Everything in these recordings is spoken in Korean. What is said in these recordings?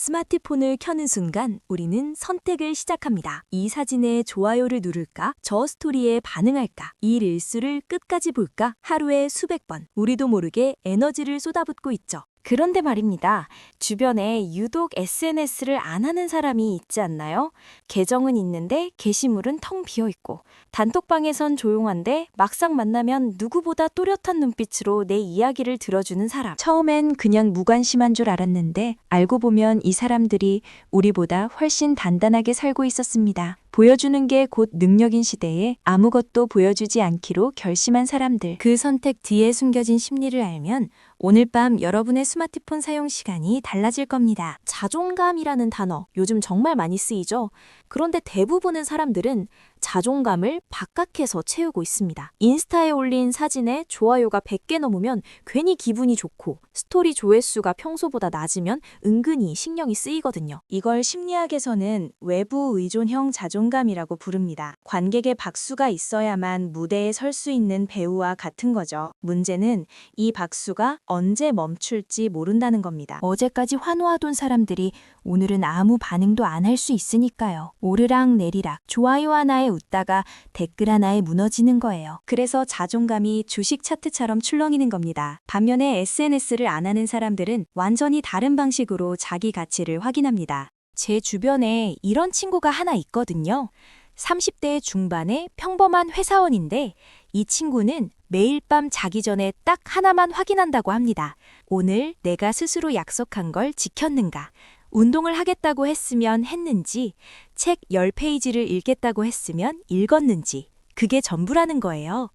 스마트폰을 켜는 순간 우리는 선택을 시작합니다. 이 사진에 좋아요를 누를까? 저 스토리에 반응할까? 이 릴스를 끝까지 볼까? 하루에 수백 번, 우리도 모르게 에너지를 쏟아붓고 있죠. 그런데 말입니다. 주변에 유독 SNS를 안 하는 사람이 있지 않나요? 계정은 있는데 게시물은 텅 비어 있고, 단톡방에선 조용한데 막상 만나면 누구보다 또렷한 눈빛으로 내 이야기를 들어주는 사람. 처음엔 그냥 무관심한 줄 알았는데 알고 보면 이 사람들이 우리보다 훨씬 단단하게 살고 있었습니다. 보여주는 게 곧 능력인 시대에 아무것도 보여주지 않기로 결심한 사람들. 그 선택 뒤에 숨겨진 심리를 알면 오늘 밤 여러분의 스마트폰 사용 시간이 달라질 겁니다. 자존감이라는 단어 요즘 정말 많이 쓰이죠. 그런데 대부분의 사람들은 자존감을 바깥에서 채우고 있습니다. 인스타에 올린 사진에 좋아요가 100개 넘으면 괜히 기분이 좋고, 스토리 조회수가 평소보다 낮으면 은근히 신경이 쓰이거든요. 이걸 심리학에서는 외부 의존형 자존감이라고 부릅니다. 관객의 박수가 있어야만 무대에 설 수 있는 배우와 같은 거죠. 문제는 이 박수가 언제 멈출지 모른다는 겁니다. 어제까지 환호하던 사람들이 오늘은 아무 반응도 안 할 수 있으니까요. 오르락 내리락, 좋아요 하나에 웃다가 댓글 하나에 무너지는 거예요. 그래서 자존감이 주식 차트처럼 출렁이는 겁니다. 반면에 SNS를 안 하는 사람들은 완전히 다른 방식으로 자기 가치를 확인합니다. 제 주변에 이런 친구가 하나 있거든요. 30대 중반의 평범한 회사원인데 이 친구는 매일 밤 자기 전에 딱 하나만 확인한다고 합니다. 오늘 내가 스스로 약속한 걸 지켰는가? 운동을 하겠다고 했으면 했는지, 책 10페이지를 읽겠다고 했으면 읽었는지, 그게 전부라는 거예요.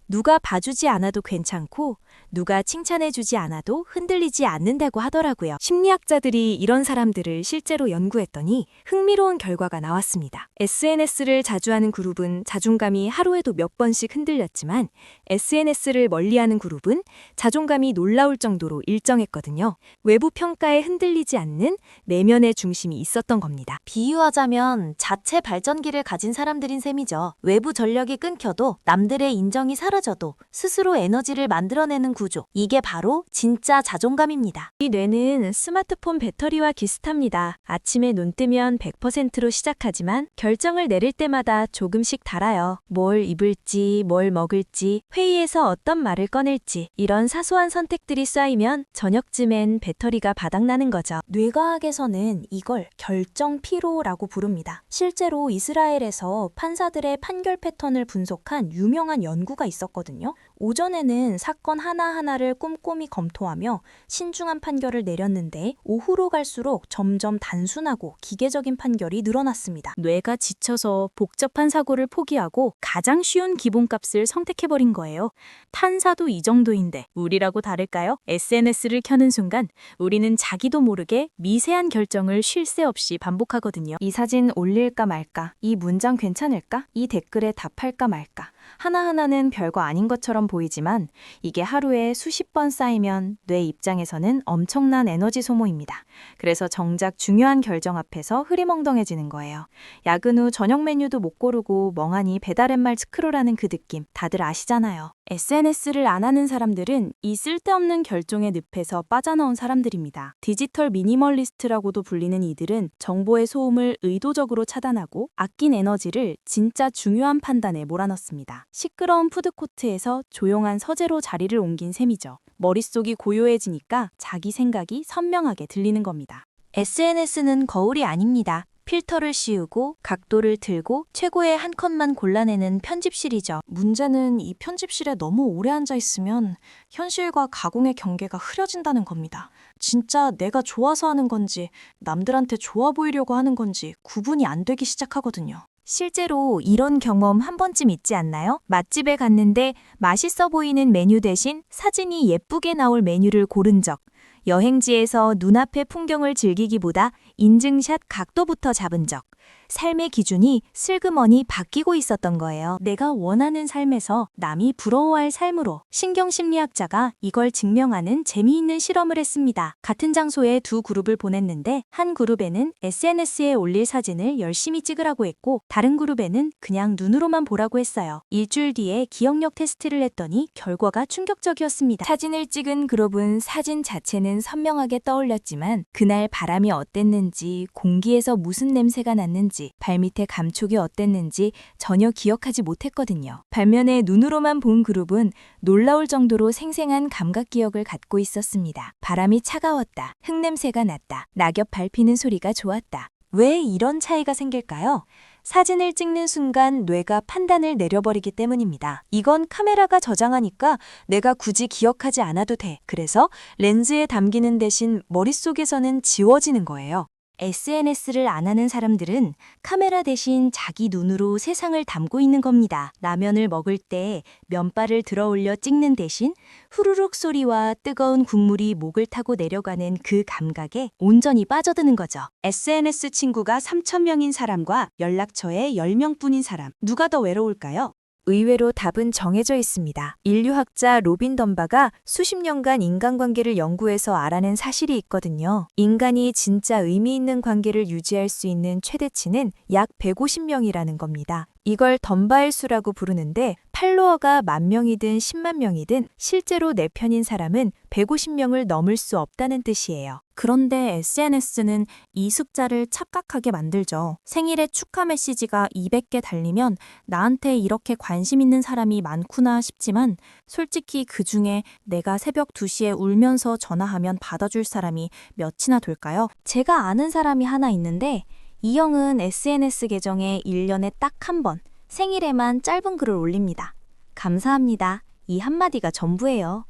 누가 봐주지 않아도 괜찮고 누가 칭찬해주지 않아도 흔들리지 않는다고 하더라고요. 심리학자들이 이런 사람들을 실제로 연구했더니 흥미로운 결과가 나왔습니다. SNS를 자주 하는 그룹은 자존감이 하루에도 몇 번씩 흔들렸지만 SNS를 멀리하는 그룹은 자존감이 놀라울 정도로 일정했거든요. 외부 평가에 흔들리지 않는 내면의 중심이 있었던 겁니다. 비유하자면 자체 발전기를 가진 사람들인 셈이죠. 외부 전력이 끊겨도 남들의 인정이 사라져도 스스로 에너지를 만들어내는 구조. 이게 바로 진짜 자존감입니다. 이 뇌는 스마트폰 배터리와 비슷합니다. 아침에 눈 뜨면 100%로 시작하지만 결정을 내릴 때마다 조금씩 닳아요. 뭘 입을지, 뭘 먹을지, 회의에서 어떤 말을 꺼낼지, 이런 사소한 선택들이 쌓이면 저녁쯤엔 배터리가 바닥나는 거죠. 뇌과학에서는 이걸 결정 피로라고 부릅니다. 실제로 이스라엘에서 판사들의 판결 패턴을 분석한 유명한 연구가 있었거든요. 오전에는 사건 하나하나를 꼼꼼히 검토하며 신중한 판결을 내렸는데 오후로 갈수록 점점 단순하고 기계적인 판결이 늘어났습니다. 뇌가 지쳐서 복잡한 사고를 포기하고 가장 쉬운 기본값을 선택해버린 거예요. 판사도 이 정도인데 우리라고 다를까요? SNS를 켜는 순간 우리는 자기도 모르게 미세한 결정을 쉴 새 없이 반복하거든요. 이 사진 올릴까 말까? 이 문장 괜찮을까? 이 댓글에 답할까 말까? 하나하나는 별거 아닌 것처럼 보이지만 이게 하루에 수십 번 쌓이면 뇌 입장에서는 엄청난 에너지 소모입니다. 그래서 정작 중요한 결정 앞에서 흐리멍덩해지는 거예요. 야근 후 저녁 메뉴도 못 고르고 멍하니 배달앱말 스크롤하는 그 느낌 다들 아시잖아요. SNS를 안 하는 사람들은 이 쓸데없는 결정의 늪에서 빠져나온 사람들입니다. 디지털 미니멀리스트라고도 불리는 이들은 정보의 소음을 의도적으로 차단하고 아낀 에너지를 진짜 중요한 판단에 몰아넣습니다. 시끄러운 푸드코트에서 조용한 서재로 자리를 옮긴 셈이죠. 머릿속이 고요해지니까 자기 생각이 선명하게 들리는 겁니다. SNS는 거울이 아닙니다. 필터를 씌우고 각도를 틀고 최고의 한 컷만 골라내는 편집실이죠. 문제는 이 편집실에 너무 오래 앉아 있으면 현실과 가공의 경계가 흐려진다는 겁니다. 진짜 내가 좋아서 하는 건지 남들한테 좋아 보이려고 하는 건지 구분이 안 되기 시작하거든요. 실제로 이런 경험 한 번쯤 있지 않나요? 맛집에 갔는데 맛있어 보이는 메뉴 대신 사진이 예쁘게 나올 메뉴를 고른 적, 여행지에서 눈앞의 풍경을 즐기기보다 인증샷 각도부터 잡은 적, 삶의 기준이 슬그머니 바뀌고 있었던 거예요. 내가 원하는 삶에서 남이 부러워할 삶으로 신경심리학자가 이걸 증명하는 재미있는 실험을 했습니다. 같은 장소에 두 그룹을 보냈는데 한 그룹에는 SNS에 올릴 사진을 열심히 찍으라고 했고 다른 그룹에는 그냥 눈으로만 보라고 했어요. 일주일 뒤에 기억력 테스트를 했더니 결과가 충격적이었습니다. 사진을 찍은 그룹은 사진 자체는 선명하게 떠올렸지만 그날 바람이 어땠는지, 공기에서 무슨 냄새가 났는지, 발밑에 감촉이 어땠는지 전혀 기억하지 못했거든요. 반면에 눈으로만 본 그룹은 놀라울 정도로 생생한 감각 기억을 갖고 있었습니다. 바람이 차가웠다. 흙냄새가 났다. 낙엽 밟히는 소리가 좋았다. 왜 이런 차이가 생길까요? 사진을 찍는 순간 뇌가 판단을 내려버리기 때문입니다. 이건 카메라가 저장하니까 내가 굳이 기억하지 않아도 돼. 그래서 렌즈에 담기는 대신 머릿속에서는 지워지는 거예요. SNS를 안 하는 사람들은 카메라 대신 자기 눈으로 세상을 담고 있는 겁니다. 라면을 먹을 때 면발을 들어 올려 찍는 대신 후루룩 소리와 뜨거운 국물이 목을 타고 내려가는 그 감각에 온전히 빠져드는 거죠. SNS 친구가 3,000명인 사람과 연락처에 10명뿐인 사람, 누가 더 외로울까요? 의외로 답은 정해져 있습니다. 인류학자 로빈 덤바가 수십 년간 인간관계를 연구해서 알아낸 사실이 있거든요. 인간이 진짜 의미 있는 관계를 유지할 수 있는 최대치는 약 150명이라는 겁니다. 이걸 덤바의 수라고 부르는데 팔로워가 10,000명이든 10만 명이든 실제로 내 편인 사람은 150명을 넘을 수 없다는 뜻이에요. 그런데 SNS는 이 숫자를 착각하게 만들죠. 생일에 축하 메시지가 200개 달리면 나한테 이렇게 관심 있는 사람이 많구나 싶지만 솔직히 그 중에 내가 새벽 2시에 울면서 전화하면 받아줄 사람이 몇이나 될까요? 제가 아는 사람이 하나 있는데 이 형은 SNS 계정에 1년에 딱 한 번 생일에만 짧은 글을 올립니다. 감사합니다. 이 한마디가 전부예요.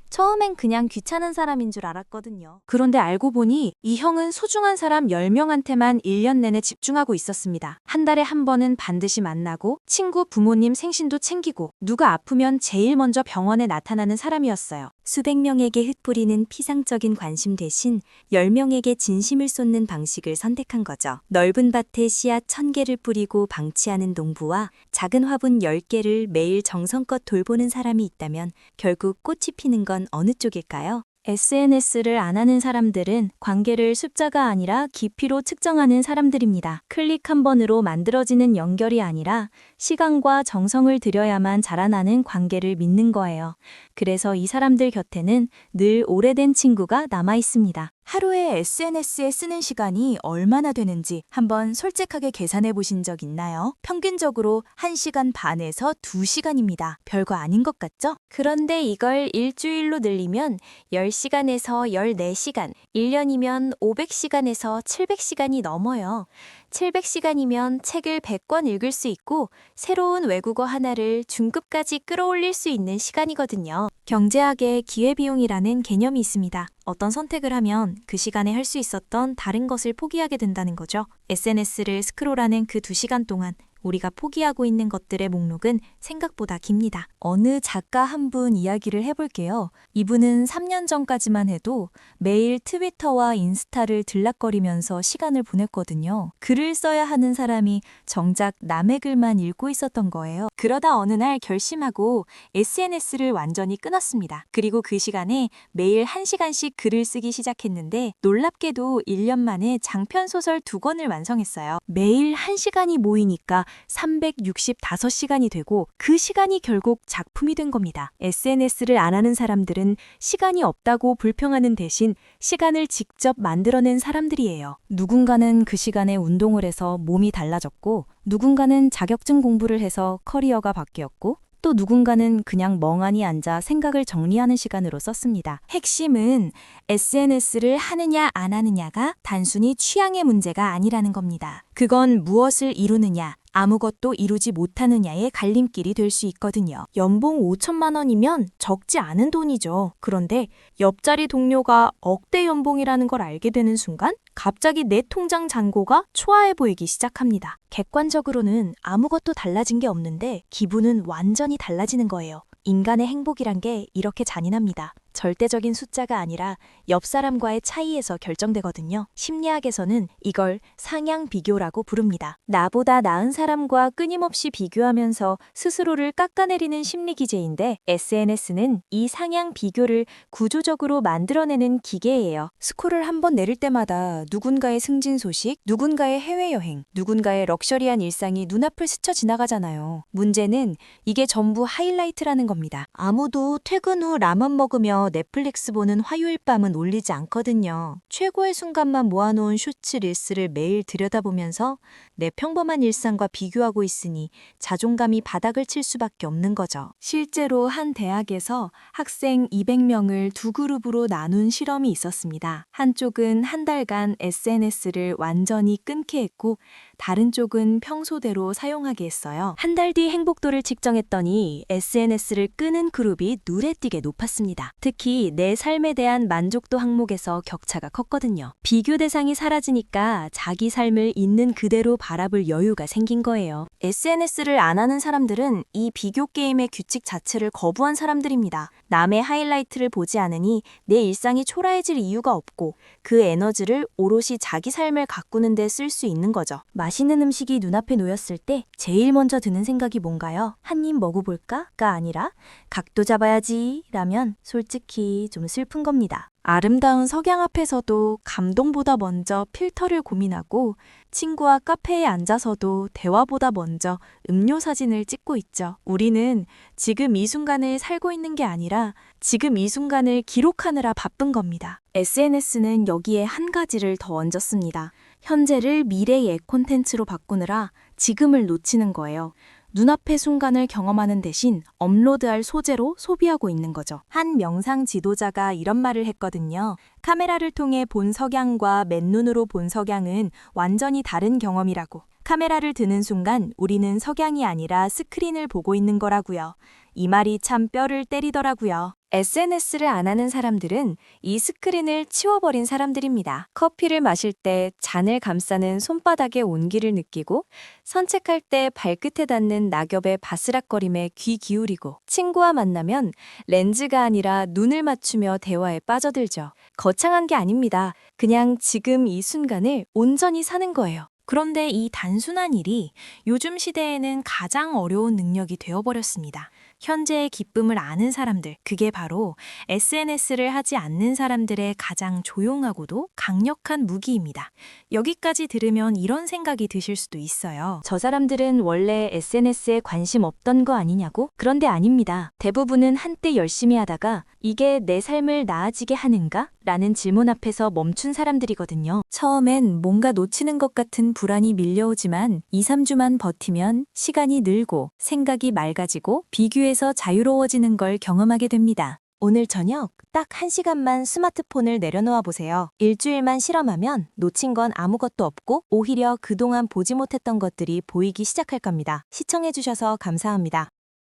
처음엔 그냥 귀찮은 사람인 줄 알았거든요. 그런데 알고 보니 이 형은 소중한 사람 10명한테만 1년 내내 집중하고 있었습니다. 한 달에 한 번은 반드시 만나고 친구, 부모님 생신도 챙기고 누가 아프면 제일 먼저 병원에 나타나는 사람이었어요. 수백 명에게 흩뿌리는 피상적인 관심 대신 10명에게 진심을 쏟는 방식을 선택한 거죠. 넓은 밭에 씨앗 1000개를 뿌리고 방치하는 농부와 작은 화분 10개를 매일 정성껏 돌보는 사람이 있다면 결국 꽃이 피는 건 어느 쪽일까요? SNS를 안 하는 사람들은 관계를 숫자가 아니라 깊이로 측정하는 사람들입니다. 클릭 한 번으로 만들어지는 연결이 아니라 시간과 정성을 들여야만 자라나는 관계를 믿는 거예요. 그래서 이 사람들 곁에는 늘 오래된 친구가 남아 있습니다. 하루에 SNS에 쓰는 시간이 얼마나 되는지 한번 솔직하게 계산해 보신 적 있나요? 평균적으로 1시간 반에서 2시간입니다. 별거 아닌 것 같죠? 그런데 이걸 일주일로 늘리면 10시간에서 14시간, 1년이면 500시간에서 700시간이 넘어요. 700시간이면 책을 100권 읽을 수 있고 새로운 외국어 하나를 중급까지 끌어올릴 수 있는 시간이거든요. 경제학에 기회비용이라는 개념이 있습니다. 어떤 선택을 하면 그 시간에 할 수 있었던 다른 것을 포기하게 된다는 거죠. SNS를 스크롤하는 그 2시간 동안 우리가 포기하고 있는 것들의 목록은 생각보다 깁니다. 어느 작가 한 분 이야기를 해볼게요. 이분은 3년 전까지만 해도 매일 트위터와 인스타를 들락거리면서 시간을 보냈거든요. 글을 써야 하는 사람이 정작 남의 글만 읽고 있었던 거예요. 그러다 어느 날 결심하고 SNS를 완전히 끊었습니다. 그리고 그 시간에 매일 1시간씩 글을 쓰기 시작했는데 놀랍게도 1년 만에 장편소설 2권을 완성했어요. 매일 1시간이 모이니까 365시간이 되고 그 시간이 결국 작품이 된 겁니다. SNS를 안 하는 사람들은 시간이 없다고 불평하는 대신 시간을 직접 만들어낸 사람들이에요. 누군가는 그 시간에 운동을 해서 몸이 달라졌고 누군가는 자격증 공부를 해서 커리어가 바뀌었고 또 누군가는 그냥 멍하니 앉아 생각을 정리하는 시간으로 썼습니다. 핵심은 SNS를 하느냐 안 하느냐가 단순히 취향의 문제가 아니라는 겁니다. 그건 무엇을 이루느냐, 아무것도 이루지 못하느냐의 갈림길이 될 수 있거든요. 연봉 5천만 원이면 적지 않은 돈이죠. 그런데 옆자리 동료가 억대 연봉이라는 걸 알게 되는 순간 갑자기 내 통장 잔고가 초라해 보이기 시작합니다. 객관적으로는 아무것도 달라진 게 없는데 기분은 완전히 달라지는 거예요. 인간의 행복이란 게 이렇게 잔인합니다. 절대적인 숫자가 아니라 옆 사람과의 차이에서 결정되거든요. 심리학에서는 이걸 상향 비교라고 부릅니다. 나보다 나은 사람과 끊임없이 비교하면서 스스로를 깎아내리는 심리 기제인데 SNS는 이 상향 비교를 구조적으로 만들어내는 기계예요. 스코를 한 번 내릴 때마다 누군가의 승진 소식, 누군가의 해외여행, 누군가의 럭셔리한 일상이 눈앞을 스쳐 지나가잖아요. 문제는 이게 전부 하이라이트라는 겁니다. 아무도 퇴근 후 라면 먹으며 넷플릭스 보는 화요일 밤은 올리지 않거든요. 최고의 순간만 모아놓은 쇼츠 릴스를 매일 들여다보면서 내 평범한 일상과 비교하고 있으니 자존감이 바닥을 칠 수밖에 없는 거죠. 실제로 한 대학에서 학생 200명을 두 그룹으로 나눈 실험이 있었습니다. 한쪽은 한 달간 SNS를 완전히 끊게 했고 다른 쪽은 평소대로 사용하게 했어요. 한 달 뒤 행복도를 측정했더니 SNS를 끄는 그룹이 눈에 띄게 높았습니다. 특히 내 삶에 대한 만족도 항목에서 격차가 컸거든요. 비교 대상이 사라지니까 자기 삶을 있는 그대로 바라볼 여유가 생긴 거예요. SNS를 안 하는 사람들은 이 비교 게임의 규칙 자체를 거부한 사람들입니다. 남의 하이라이트를 보지 않으니 내 일상이 초라해질 이유가 없고 그 에너지를 오롯이 자기 삶을 가꾸는 데 쓸 수 있는 거죠. 맛있는 음식이 눈앞에 놓였을 때 제일 먼저 드는 생각이 뭔가요? 한 입 먹어볼까?가 아니라 각도 잡아야지 라면 솔직히 좀 슬픈 겁니다. 아름다운 석양 앞에서도 감동보다 먼저 필터를 고민하고 친구와 카페에 앉아서도 대화보다 먼저 음료 사진을 찍고 있죠. 우리는 지금 이 순간을 살고 있는 게 아니라 지금 이 순간을 기록하느라 바쁜 겁니다. SNS는 여기에 한 가지를 더 얹었습니다. 현재를 미래의 콘텐츠로 바꾸느라 지금을 놓치는 거예요. 눈앞의 순간을 경험하는 대신 업로드할 소재로 소비하고 있는 거죠. 한 명상 지도자가 이런 말을 했거든요. 카메라를 통해 본 석양과 맨눈으로 본 석양은 완전히 다른 경험이라고. 카메라를 드는 순간 우리는 석양이 아니라 스크린을 보고 있는 거라고요. 이 말이 참 뼈를 때리더라고요. SNS를 안 하는 사람들은 이 스크린을 치워버린 사람들입니다. 커피를 마실 때 잔을 감싸는 손바닥의 온기를 느끼고 산책할 때 발끝에 닿는 낙엽의 바스락거림에 귀 기울이고 친구와 만나면 렌즈가 아니라 눈을 맞추며 대화에 빠져들죠. 거창한 게 아닙니다. 그냥 지금 이 순간을 온전히 사는 거예요. 그런데 이 단순한 일이 요즘 시대에는 가장 어려운 능력이 되어버렸습니다. 현재의 기쁨을 아는 사람들, 그게 바로 SNS를 하지 않는 사람들의 가장 조용하고도 강력한 무기입니다. 여기까지 들으면 이런 생각이 드실 수도 있어요. 저 사람들은 원래 SNS에 관심 없던 거 아니냐고? 그런데 아닙니다. 대부분은 한때 열심히 하다가 이게 내 삶을 나아지게 하는가? 라는 질문 앞에서 멈춘 사람들이거든요. 처음엔 뭔가 놓치는 것 같은 불안이 밀려오지만 2, 3주만 버티면 시간이 늘고 생각이 맑아지고 비교에서 자유로워지는 걸 경험하게 됩니다. 오늘 저녁 딱 1시간만 스마트폰을 내려놓아 보세요. 일주일만 실험하면 놓친 건 아무것도 없고 오히려 그동안 보지 못했던 것들이 보이기 시작할 겁니다. 시청해주셔서 감사합니다.